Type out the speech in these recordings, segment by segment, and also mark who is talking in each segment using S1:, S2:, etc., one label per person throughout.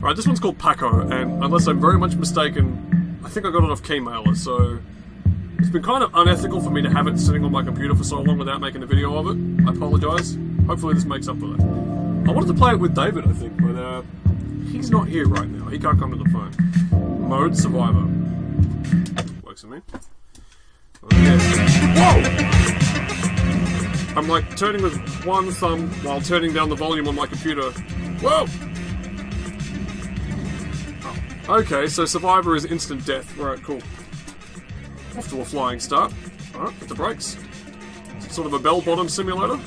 S1: Alright, this one's called PAKO, and unless I'm very much mistaken, I think I got it off Keymailer, so it's been kind of unethical for me to have it sitting on my computer for so long without making a video of it. I apologise. Hopefully this makes up for that. I wanted to play it with David, I think, but he's not here right now. He can't come to the phone. Mode Survivor. Works for me. Whoa! I'm like turning with one thumb while turning down the volume on my computer. Whoa! Oh. Okay, so Survivor is instant death. Right, cool. Off to a flying start. Alright, hit the brakes. It's sort of a bell-bottom simulator.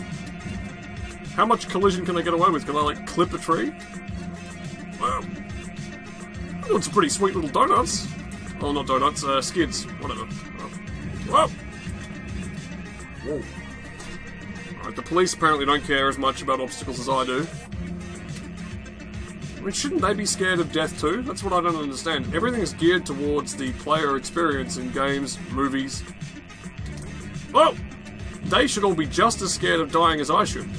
S1: How much collision can I get away with? Can I, like, clip a tree? Wow. I want some pretty sweet little donuts. Oh, not donuts, skids. Whatever. Whoa! Whoa. Alright, the police apparently don't care as much about obstacles as I do. I mean, shouldn't they be scared of death too? That's what I don't understand. Everything is geared towards the player experience in games, movies. Well, they should all be just as scared of dying as I should.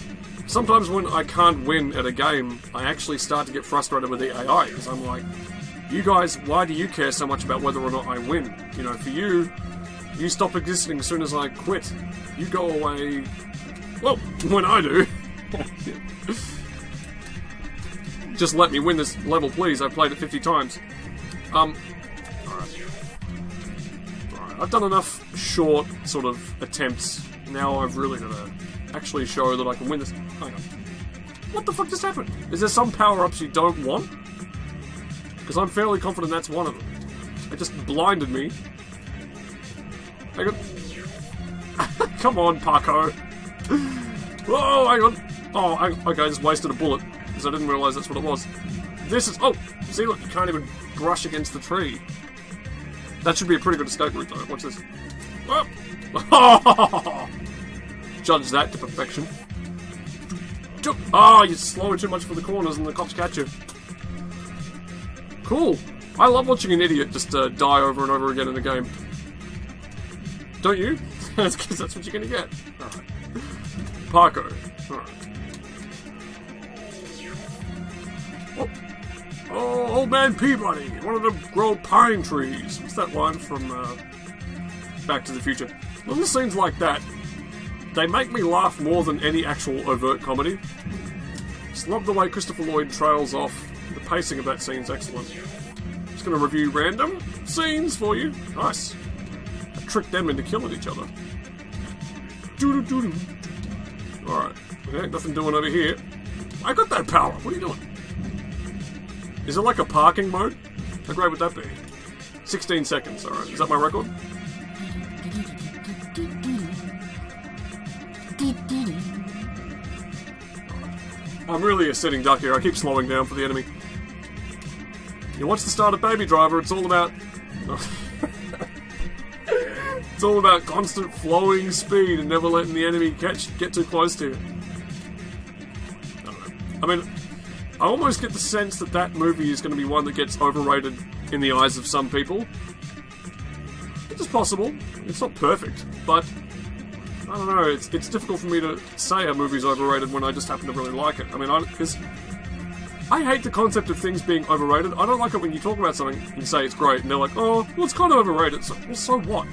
S1: Sometimes when I can't win at a game, I actually start to get frustrated with the AI, because I'm like, you guys, why do you care so much about whether or not I win? You know, for you, you stop existing as soon as I quit. You go away, well, when I do. Just let me win this level, please. I've played it 50 times. Alright. I've done enough short sort of attempts. Now I've really got to actually show that I can win this. Hang on. What the fuck just happened? Is there some power-ups you don't want? Because I'm fairly confident that's one of them. It just blinded me. Hang on. Come on, PAKO. Whoa, hang on. Oh, okay, I just wasted a bullet. Because I didn't realise that's what it was. This is... Oh! See, look, you can't even brush against the tree. That should be a pretty good escape route, though. Watch this. Oh! Judge that to perfection. Oh, you're slowing too much for the corners and the cops catch you. Cool. I love watching an idiot just die over and over again in a game. Don't you? That's because that's what you're going to get. Alright. PAKO. Alright. Oh, old man Peabody wanted to grow pine trees. What's that line from Back to the Future? Little scenes like that, they make me laugh more than any actual overt comedy. Just love the way Christopher Lloyd trails off. The pacing of that scene's excellent. Just going to review random scenes for you. Nice. I tricked them into killing each other. Alright. Okay, nothing doing over here. I got that power. What are you doing? Is it like a parking mode? How great would that be? 16 seconds, alright. Is that my record? I'm really a sitting duck here. I keep slowing down for the enemy. You watch the start of Baby Driver, it's all about... it's all about constant flowing speed and never letting the enemy get too close to you. I don't know. I mean... I almost get the sense that that movie is going to be one that gets overrated in the eyes of some people. It's possible. It's not perfect, but I don't know. It's difficult for me to say a movie's overrated when I just happen to really like it. I mean, because I hate the concept of things being overrated. I don't like it when you talk about something and you say it's great, and they're like, oh, well, it's kind of overrated. So, well, so what?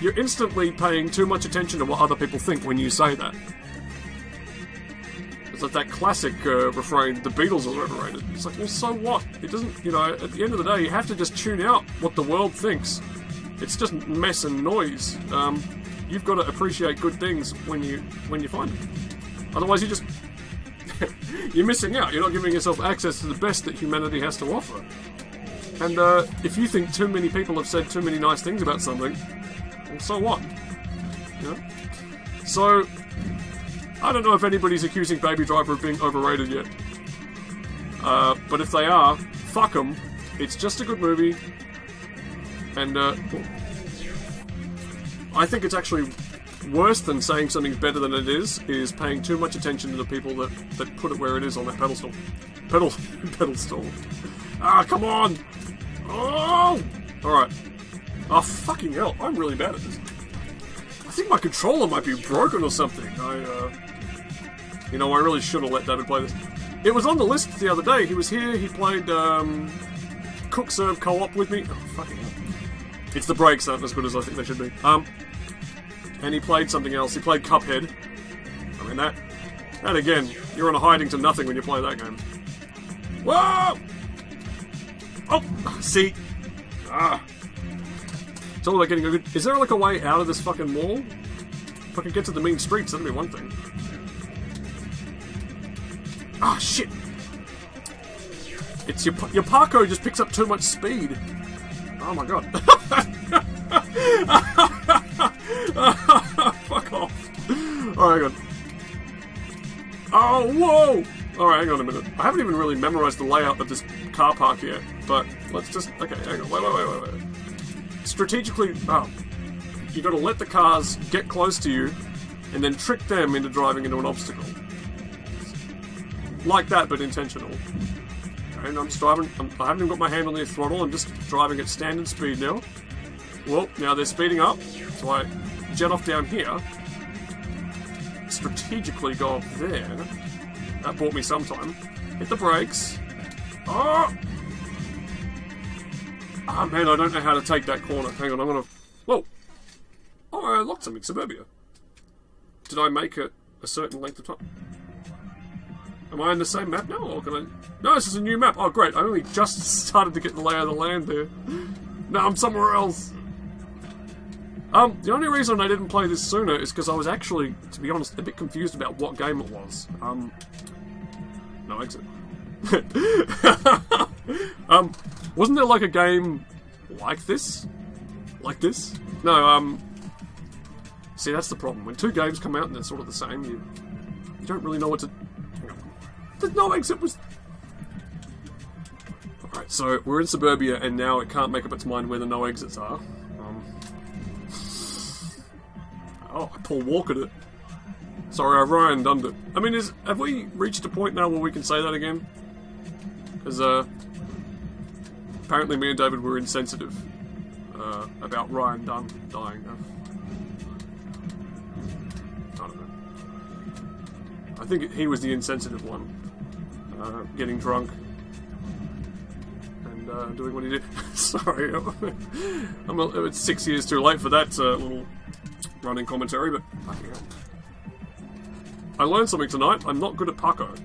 S1: You're instantly paying too much attention to what other people think when you say that. It's like that classic refrain, the Beatles are overrated. It's like, well, so what? It doesn't, you know, at the end of the day, you have to just tune out what the world thinks. It's just mess and noise. You've got to appreciate good things when you find them. Otherwise, you just... you're missing out. You're not giving yourself access to the best that humanity has to offer. And if you think too many people have said too many nice things about something, well, so what? You know? So... I don't know if anybody's accusing Baby Driver of being overrated yet. But if they are, fuck them. It's just a good movie. And, I think it's actually worse than saying something's better than it is paying too much attention to the people that put it where it is on that pedestal. Pedestal. Ah, come on! Oh! Alright. Oh, fucking hell. I'm really bad at this. I think my controller might be broken or something. You know, I really should have let David play this. It was on the list the other day. He was here. He played Cook Serve Co-op with me. Oh, fucking hell. It's the brakes aren't as good as I think they should be. And he played something else. He played Cuphead. I mean, that... And again, you're on a hiding to nothing when you play that game. Whoa! Oh! See? Ah. It's all about getting a good... Is there like a way out of this fucking mall? If I could get to the main streets, that'd be one thing. Ah, shit! It's your PAKO just picks up too much speed. Oh my god. Fuck off. Alright, hang on. Oh, whoa! Alright, hang on a minute. I haven't even really memorized the layout of this car park yet, but let's just... Okay, hang on. Wait. Strategically... Oh. You gotta let the cars get close to you, and then trick them into driving into an obstacle. Like that, but intentional. And I'm just driving... I haven't even got my hand on the throttle, I'm just driving at standard speed now. Well, now they're speeding up, so I jet off down here. Strategically go up there. That bought me some time. Hit the brakes. Oh! Ah, man, I don't know how to take that corner. Hang on, I'm gonna... Whoa! Oh, I unlocked something. Suburbia. Did I make it a certain length of time? Am I in the same map now, or can I... No, this is a new map. Oh, great. I only just started to get the lay of the land there. No, I'm somewhere else. The only reason I didn't play this sooner is because I was actually, to be honest, a bit confused about what game it was. No exit. Wasn't there like a game like this? Like this? No, see, that's the problem. When two games come out and they're sort of the same, you don't really know what to... The no exit was... Alright, so we're in Suburbia and now it can't make up its mind where the no exits are. Oh, I Paul Walkered it. Sorry, I Ryan dunned it. I mean, have we reached a point now where we can say that again? Because, apparently me and David were insensitive about Ryan Dunn dying. I don't know. I think he was the insensitive one. Getting drunk. And doing what he did. Sorry. It's 6 years too late for that little running commentary, but fucking hell. I learned something tonight. I'm not good at PAKO.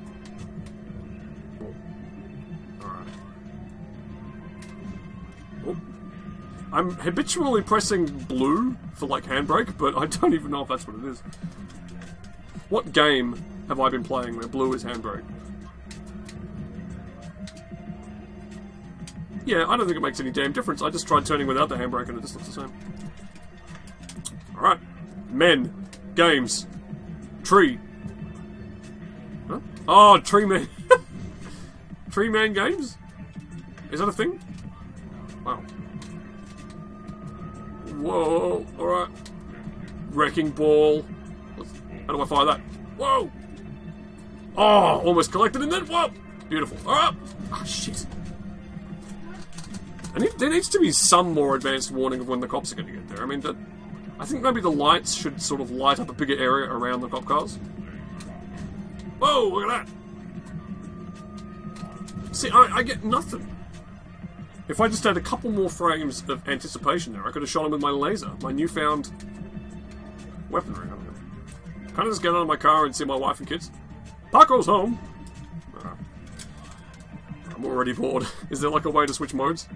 S1: Alright. Oh. I'm habitually pressing blue for like handbrake, but I don't even know if that's what it is. What game have I been playing where blue is handbrake? Yeah, I don't think it makes any damn difference. I just tried turning without the handbrake and it just looks the same. Alright. Men. Games. Tree. Huh? Oh, Tree Man. Tree Man games? Is that a thing? Wow. Whoa. Alright. Wrecking Ball. How do I fire that? Whoa. Oh, almost collected and then whoa. Beautiful. Alright. Oh, shit. There needs to be some more advanced warning of when the cops are going to get there. I mean, I think maybe the lights should sort of light up a bigger area around the cop cars. Whoa, look at that! See, I get nothing. If I just had a couple more frames of anticipation there, I could have shot him with my laser. My newfound weaponry. I don't know. Can't I just get out of my car and see my wife and kids? PAKO's home! I'm already bored. Is there like a way to switch modes?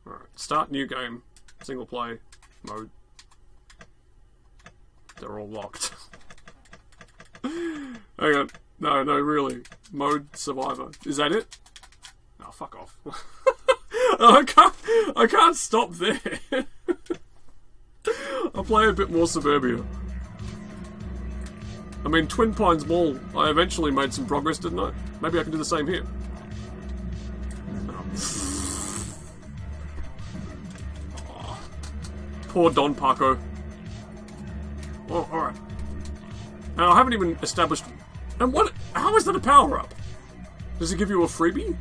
S1: Alright, start new game. Single play mode. They're all locked. Hang on. No, really. Mode survivor. Is that it? Oh, fuck off. I can't stop there. I'll play a bit more Suburbia. I mean, Twin Pines Mall, I eventually made some progress, didn't I? Maybe I can do the same here. Oh. Poor Don PAKO. Oh, alright. Now, I haven't even established... And what... How is that a power-up? Does it give you a freebie?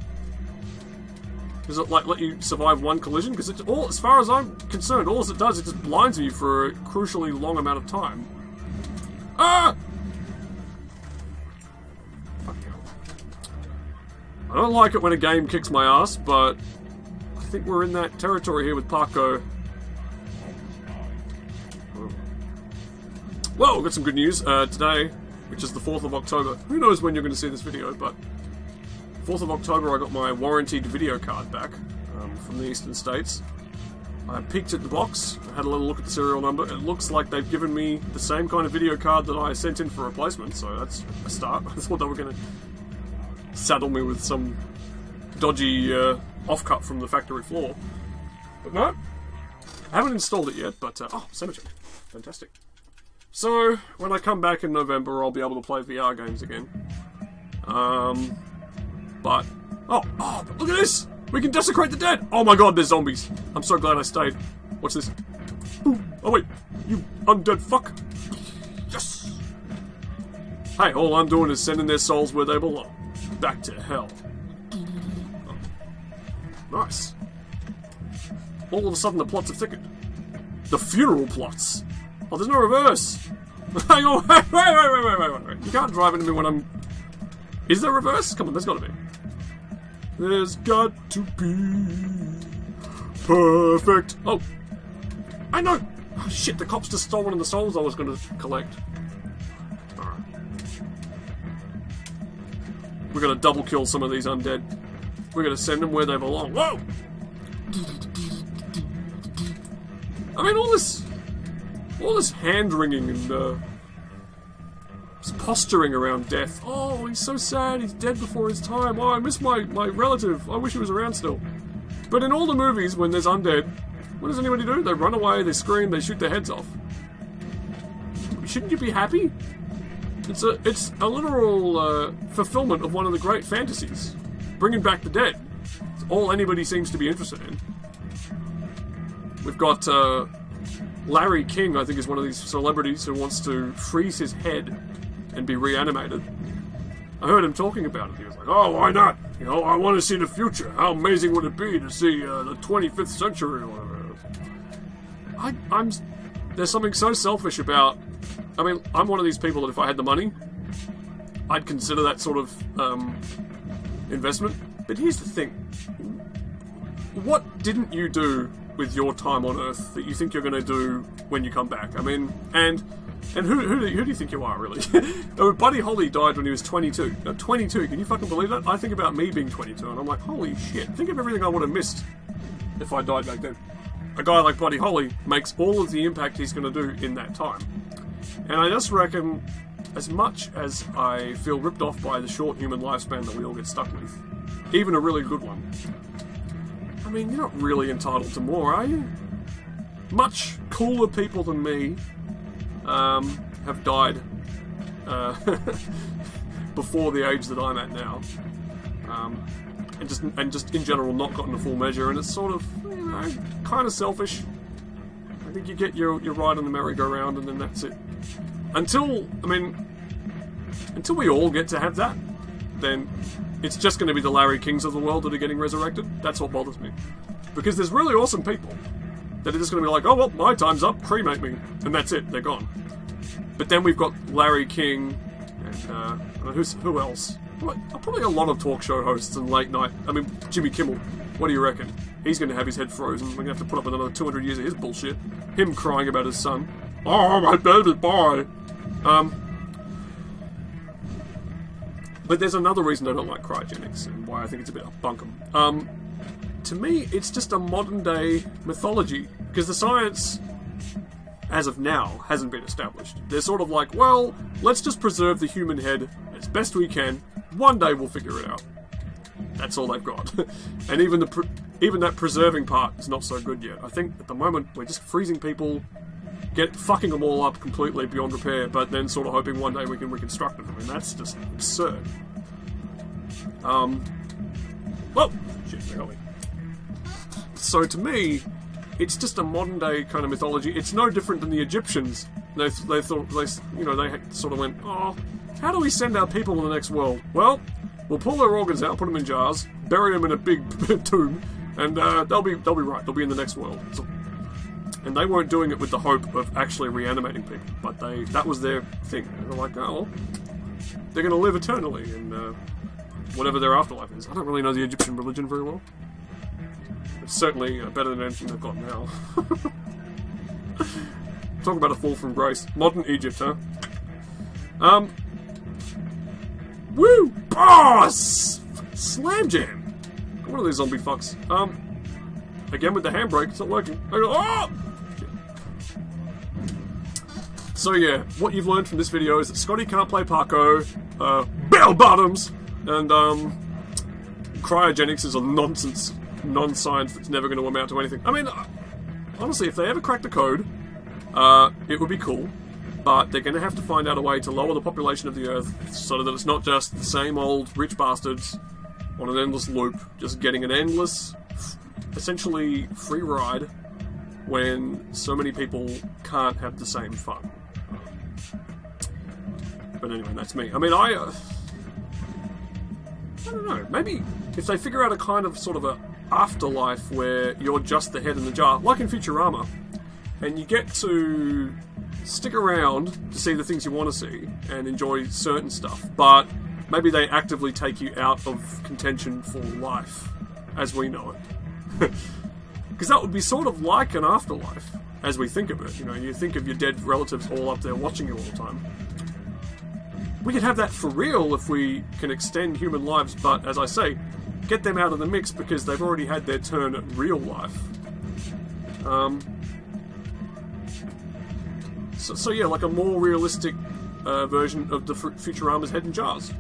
S1: Does it, like, let you survive one collision? Because it's all... As far as I'm concerned, all it does, it just blinds you for a crucially long amount of time. Ah! don't like it when a game kicks my ass, but I think we're in that territory here with PAKO. Well, we've got some good news today, which is the 4th of October. Who knows when you're going to see this video, but 4th of October I got my warranted video card back from the Eastern States. I peeked at the box, had a little look at the serial number. It looks like they've given me the same kind of video card that I sent in for replacement, so that's a start. I thought they were going to saddle me with some dodgy offcut from the factory floor. But no, I haven't installed it yet, but oh, cemetery. Fantastic. So, when I come back in November, I'll be able to play VR games again. But, oh, look at this! We can desecrate the dead! Oh my god, there's zombies. I'm so glad I stayed. What's this? Ooh, oh wait, you undead fuck. Yes! Hey, all I'm doing is sending their souls where they belong. Back to hell. Oh. Nice. All of a sudden the plots have thickened. The funeral plots. Oh, there's no reverse. Hang on, wait. You can't drive into me when I'm... Is there reverse? Come on, there's gotta be. There's got to be perfect. Oh, I know. Oh, shit, the cops just stole one of the souls I was going to collect. Alright. We're going to double kill some of these undead. We're going to send them where they belong. Whoa! I mean, all this hand-wringing and posturing around death. Oh, he's so sad, he's dead before his time. Oh, I miss my relative. I wish he was around still. But in all the movies, when there's undead, what does anybody do? They run away, they scream, they shoot their heads off. Shouldn't you be happy? It's a literal fulfillment of one of the great fantasies. Bringing back the dead. It's all anybody seems to be interested in. We've got Larry King, I think, is one of these celebrities who wants to freeze his head and be reanimated. I heard him talking about it. He was like, oh, why not? You know, I want to see the future. How amazing would it be to see the 25th century or whatever. There's something so selfish about... I mean, I'm one of these people that if I had the money, I'd consider that sort of investment. But here's the thing. What didn't you do with your time on Earth that you think you're going to do when you come back? I mean, and who do you think you are, really? Buddy Holly died when he was 22. No, 22, can you fucking believe that? I think about me being 22 and I'm like, holy shit, think of everything I would have missed if I died back then. A guy like Buddy Holly makes all of the impact he's going to do in that time. And I just reckon, as much as I feel ripped off by the short human lifespan that we all get stuck with, even a really good one, I mean, you're not really entitled to more, are you? Much cooler people than me have died before the age that I'm at now, and just in general not gotten a full measure, and it's sort of, you know, kind of selfish. I think you get your ride on the merry-go-round, and then that's it. Until we all get to have that, then it's just going to be the Larry Kings of the world that are getting resurrected. That's what bothers me. Because there's really awesome people that are just going to be like, oh, well, my time's up, cremate me. And that's it, they're gone. But then we've got Larry King, and who else? Probably a lot of talk show hosts and late night. I mean, Jimmy Kimmel. What do you reckon? He's going to have his head frozen. We're going to have to put up another 200 years of his bullshit. Him crying about his son. Oh, my baby boy. But there's another reason I don't like cryogenics, and why I think it's a bit bunkum. To me, it's just a modern-day mythology, because the science, as of now, hasn't been established. They're sort of like, well, let's just preserve the human head as best we can. One day we'll figure it out. That's all they've got. And even that preserving part is not so good yet. I think at the moment we're just freezing people, fucking them all up completely beyond repair, but then sort of hoping one day we can reconstruct them. I mean, that's just absurd. Well, shit, where are we? So to me, it's just a modern day kind of mythology. It's no different than the Egyptians. They sort of went, oh, how do we send our people to the next world? Well, we'll pull their organs out, put them in jars, bury them in a big tomb, and they'll be right. They'll be in the next world. So, and they weren't doing it with the hope of actually reanimating people, but that was their thing. And they're like, oh, well, they're going to live eternally, and whatever their afterlife is. I don't really know the Egyptian religion very well. It's certainly better than anything they've got now. Talk about a fall from grace. Modern Egypt, huh? Woo! Boss! Slam jam! One of these zombie fucks. Again with the handbrake, it's not working. I go, oh! So yeah, what you've learned from this video is that Scotty can't play PAKO, bell-bottoms, and cryogenics is a nonsense, non-science that's never going to amount to anything. I mean, honestly, if they ever crack the code, it would be cool, but they're going to have to find out a way to lower the population of the Earth so that it's not just the same old rich bastards on an endless loop, just getting an endless, essentially free ride when so many people can't have the same fun. But anyway, that's me. I mean, I don't know, maybe if they figure out a kind of sort of a afterlife where you're just the head in the jar, like in Futurama, and you get to stick around to see the things you want to see and enjoy certain stuff, but maybe they actively take you out of contention for life as we know it. Because that would be sort of like an afterlife as we think of it. You know, you think of your dead relatives all up there watching you all the time. We could have that for real if we can extend human lives, but as I say, get them out of the mix because they've already had their turn at real life. So yeah, like a more realistic version of the Futurama's head in jars.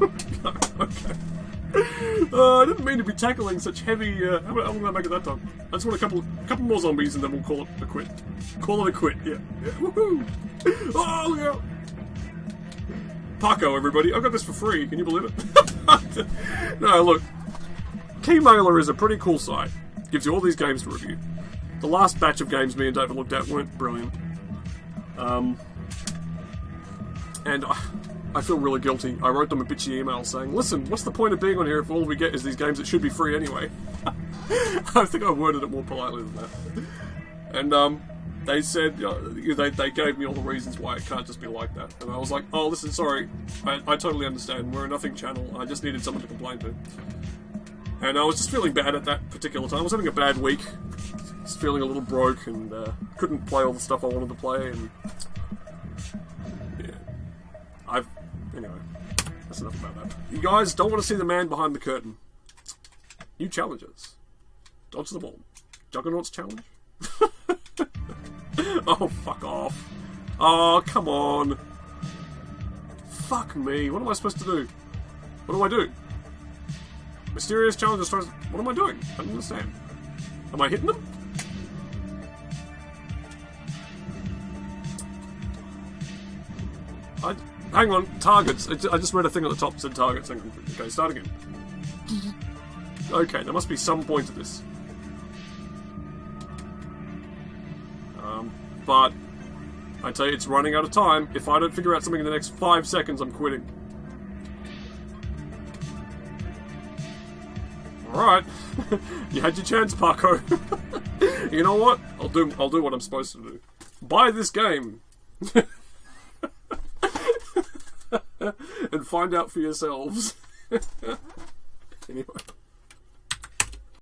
S1: Okay. I didn't mean to be tackling such heavy. How long did I make it that time? I just want a couple more zombies and then we'll call it a quit. Call it a quit. Yeah. Woohoo! Oh, look out! PAKO, everybody. I got this for free. Can you believe it? No, look. Keymailer is a pretty cool site. Gives you all these games to review. The last batch of games me and David looked at weren't brilliant. And I feel really guilty. I wrote them a bitchy email saying, listen, what's the point of being on here if all we get is these games that should be free anyway? I think I worded it more politely than that. And they said, they gave me all the reasons why it can't just be like that. And I was like, oh, listen, sorry, I totally understand. We're a nothing channel. I just needed someone to complain to. And I was just feeling bad at that particular time. I was having a bad week. Just feeling a little broke and couldn't play all the stuff I wanted to play. And yeah, anyway, that's enough about that. You guys don't want to see the man behind the curtain. New challenges. Dodge the ball. Juggernaut's challenge? Oh, fuck off. Oh, come on. Fuck me. What am I supposed to do? What do I do? Mysterious challenges. What am I doing? I don't understand. Am I hitting them? Hang on. Targets. I just read a thing at the top that said targets. Okay, start again. Okay, there must be some point to this. But I tell you, it's running out of time. If I don't figure out something in the next 5 seconds, I'm quitting. Alright. You had your chance, PAKO. You know what? I'll do what I'm supposed to do. Buy this game. And find out for yourselves. Anyway.